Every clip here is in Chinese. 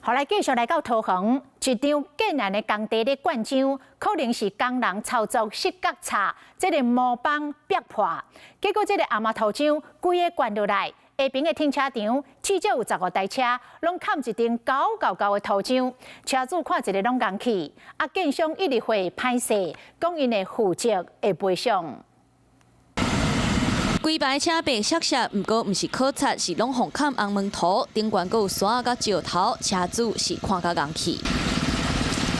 后来继续来到桃园，一张建案的工地咧灌浆，可能是工人操作失角叉，这个模板逼破，结果这个阿妈头浆规个灌落来，下边的停车场至少有15台车，拢砍一张高的头浆，车主看一个拢硬气，建商一直会歹势，讲因的负责会赔偿。 规排车白闪闪，不过不是考察，是拢红砍红门头，顶管阁有山甲石头，车主是看甲硬气。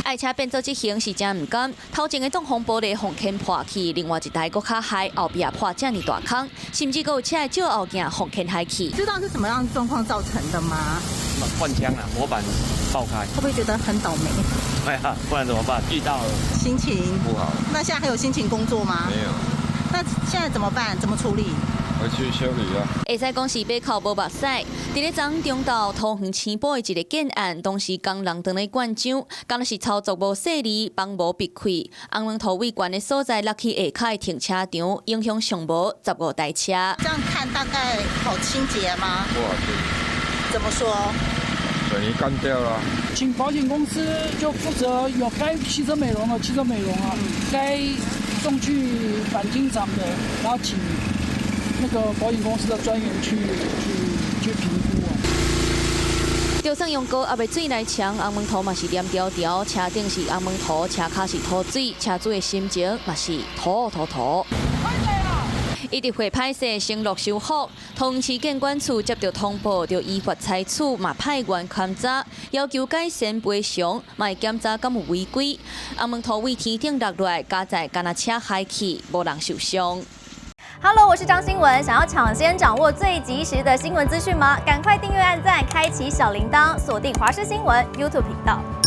爱车变做这型是真唔甘，头前的挡风玻璃红坑破去，另外一台阁较害，后壁破这么大坑，甚至阁有车的照后镜红坑害去。知道是什么样的状况造成的吗？换枪了，模板爆开。会不会觉得很倒霉？哎呀，不然怎么办？遇到了，心情不好。那现在还有心情工作吗？没有。 那现在怎么办？怎么处理？回去修理啊。会使讲是马口无目屎。伫咧昨中昼桃园青埔的一个建案，当时工人在咧灌浆，敢若是操作无细腻，帮无闭开，红门头位悬的所在落去下骹的停车场，影响上无15台车。这样看大概好清洁吗？不好清。怎么说？水泥干掉了。请保险公司就负责有该汽车美容的汽车美容啊，该送去钣金厂的，然后请那个保险公司的专员去评估啊。就算用高压的水来冲，红门头嘛是黏条条，车顶是红门头，车骹是土水，车主的心情嘛是土。一直会歹势，先落修复。桃园市建管处接到通报，就依法采取，嘛派员勘查，要求改善赔偿，嘛会检查敢有违规。红门头位天顶落来，加载干那车害去，无人受伤。Hello， 我是张新文。想要抢先掌握最及时的新闻资讯吗？赶快订阅、按赞、开启小铃铛，锁定华视新闻 YouTube 频道。